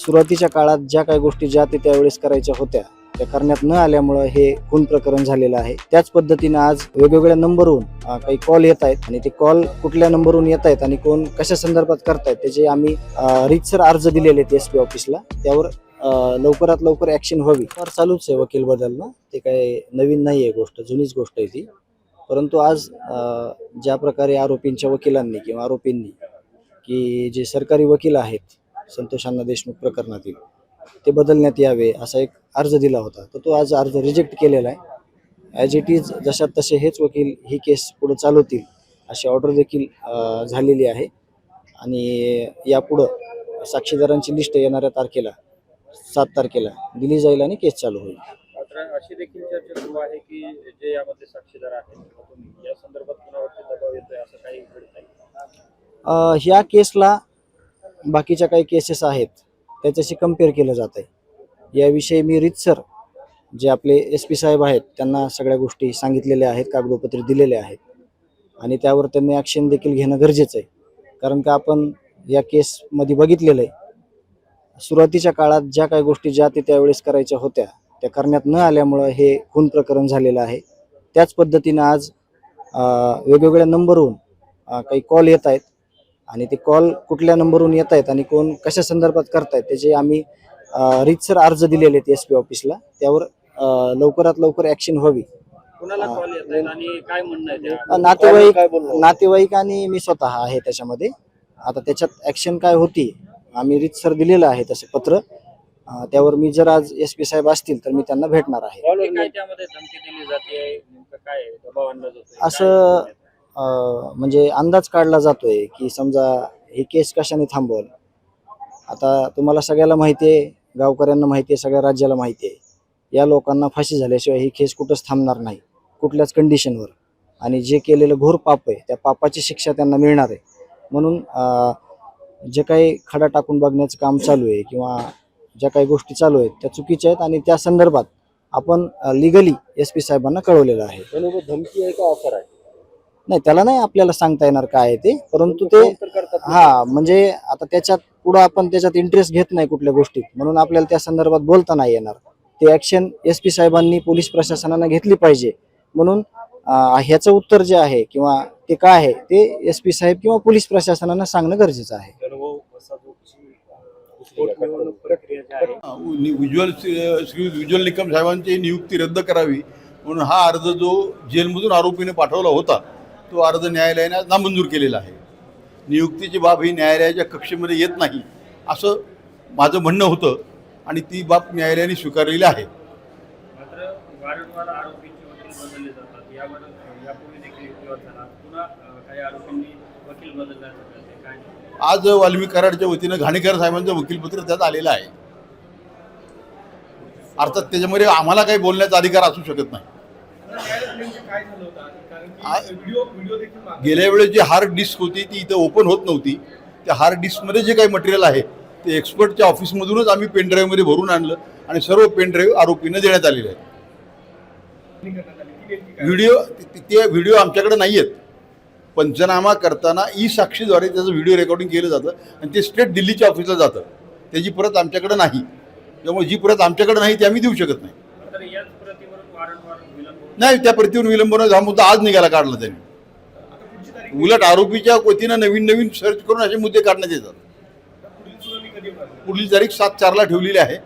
सुरुवातीच्या काळात ज्या काही गोष्टी ज्या ते त्यावेळेस करायच्या होत्या त्या करण्यात न आल्यामुळे हे खून प्रकरण झालेलं आहे। त्याच पद्धतीने आज वेगवेगळ्या नंबरवरून काही कॉल येत आहेत आणि ते कॉल कुठल्या नंबरवरून येत आहेत आणि कोण कशा संदर्भात करतायत त्याचे आम्ही रीतसर अर्ज दिलेले आहेत एसपी ऑफिसला। त्यावर लवकरात लवकर ऍक्शन व्हावी। तर चालूच आहे वकील बदलणं, ते काही नवीन नाही आहे गोष्ट, जुनीच गोष्ट आहे ती। परंतु आज ज्या प्रकारे आरोपींच्या वकिलांनी किंवा आरोपींनी की जे सरकारी वकील आहेत संतोष अण्णा देशमुख प्रकरणातील ते बदलण्यात यावे असा एक अर्ज दिला होता, तर तो आज अर्ज रिजेक्ट केलेला आहे। ॲज इट इज जशात तसे हेच वकील ही केस पुढे चालवतील अशी ऑर्डर देखील झालेली आहे आणि यापुढं साक्षीदारांची लिस्ट येणाऱ्या तारखेला 7 तारखेला दिली जाईल आणि केस चालू होईल। मात्र अशी देखील चर्चा सुरू आहे की जे यामध्ये साक्षीदार आहेत तुम्ही या संदर्भात कुणावरती दबाव येतोय असं काही घडत आहे? ह्या केसला बाकीच्या काही केसेस आहेत त्याच्याशी कम्पेअर केलं जात आहे। याविषयी मी रीतसर जे आपले SP साहेब आहेत त्यांना सगळ्या गोष्टी सांगितलेल्या आहेत, कागदोपत्री दिलेले आहेत आणि त्यावर त्यांनी ॲक्शन देखील घेणं गरजेचं आहे। कारण का आपण या केसमध्ये बघितलेलं आहे सुरुवातीच्या काळात ज्या काही गोष्टी ज्या ते त्यावेळेस करायच्या होत्या त्या करण्यात न आल्यामुळे हे खून प्रकरण झालेलं आहे। त्याच पद्धतीने आज वेगवेगळ्या नंबरवरून काही कॉल येत आहेत आणि ते कॉल कुठल्या नंबरवरून येत आहेत आणि कोण कशा संदर्भात करतायत त्याचे आम्ही रीतसर अर्ज दिलेले आहेत एसपी ऑफिसला। त्यावर लवकरात लवकर ॲक्शन व्हावी। कुणाला कॉल येत आहेत आणि काय म्हणणं आहे नातेवाईक आणि मी स्वतः आहे त्याच्यामध्ये। आता त्याच्यात ॲक्शन काय होती आम्ही रीतसर दिलेलं आहे तसे पत्र, त्यावर मी जर आज SP साहेब असतील तर मी त्यांना भेटणार आहे। काय त्यामध्ये धमकी दिली जाते, नेमकं काय दबाव आणला जातो असं म्हणजे अंदाज काढला जातोय की समजा ही केस कशाने थांबवल। आता तुम्हाला सगळ्याला माहिती आहे, गावकऱ्यांना माहिती आहे, सगळ्या राज्याला माहिती आहे या लोकांना फाशी झाल्याशिवाय ही केस कुठंच थांबणार नाही कुठल्याच कंडिशनवर, आणि जे केलेलं घोर पाप आहे त्या पापाची शिक्षा त्यांना मिळणार आहे। म्हणून जे काही खडा टाकून बघण्याचं काम चालू आहे किंवा ज्या काही गोष्टी चालू आहेत त्या चुकीच्या आहेत आणि त्या संदर्भात आपण लिगली SP साहेबांना कळवलेलं आहे। धमकी आहे का ऑफर आहे? नाही, त्याला नाही आपल्याला सांगता येणार काय आहे ते, परंतु ते म्हणजे आता त्याच्यात पुढं आपण त्याच्यात इंटरेस्ट घेत नाही कुठल्या गोष्टीत, म्हणून आपल्याला त्या संदर्भात बोलता नाही येणार। ते ॲक्शन SP साहेबांनी पोलीस प्रशासनानं घेतली पाहिजे। म्हणून ह्याचं उत्तर जे आहे किंवा ते काय आहे ते SP साहेब किंवा पोलीस प्रशासनानं सांगणं गरजेचं आहे। विज्युअल निकम साहेबांची नियुक्ती रद्द करावी म्हणून हा अर्ज जो जेलमधून आरोपीने पाठवला होता तो अर्ज न्यायालयाने नामंजूर केलेला आहे। नियुक्तीची बाब ही न्यायालयाच्या कक्षेमध्ये येत नाही असं माझं म्हणणं होतं आणि ती बाब न्यायालयाने स्वीकारलेली आहे। मात्र वारंवार आरोपींचे वकील बदलले जातात, यापूर्वी देखील युक्तिवाद झाला, पुन्हा काही आरोपींनी वकील बदलण्याचं काय? आज वाल्मिक कराडच्या वतीनं घाणेकर साहेबांचं वकीलपत्र त्यात आलेलं आहे। अर्थात त्याच्यामध्ये आम्हाला काही बोलण्याचा अधिकार असू शकत नाही। गेल्या वेळेस जी हार्ड डिस्क होती ती इथं ओपन होत नव्हती, त्या हार्ड डिस्कमध्ये जे काही मटेरियल आहे ते एक्सपर्टच्या ऑफिसमधूनच आम्ही पेनड्राईव्हमध्ये भरून आणलं आणि सर्व पेनड्राईव्ह आरोपींना देण्यात आलेले आहेत। ते व्हिडिओ आमच्याकडे नाही आहेत। पंचनामा करताना साक्षीद्वारे त्याचं व्हिडिओ रेकॉर्डिंग केलं जातं आणि ते स्ट्रेट दिल्लीच्या ऑफिसला जातं, त्याची प्रत आमच्याकडे नाही। त्यामुळे जी प्रत आमच्याकडे नाही ती आम्ही देऊ शकत नाही। नाही, त्या प्रतिवर विलंब हा मुद्दा आज निघाला काढला त्यांनी। उलट आरोपीच्या वतीनं नवीन सर्च करून असे मुद्दे काढण्यात येतात। पुढील तारीख 7/4 ठेवलेली आहे।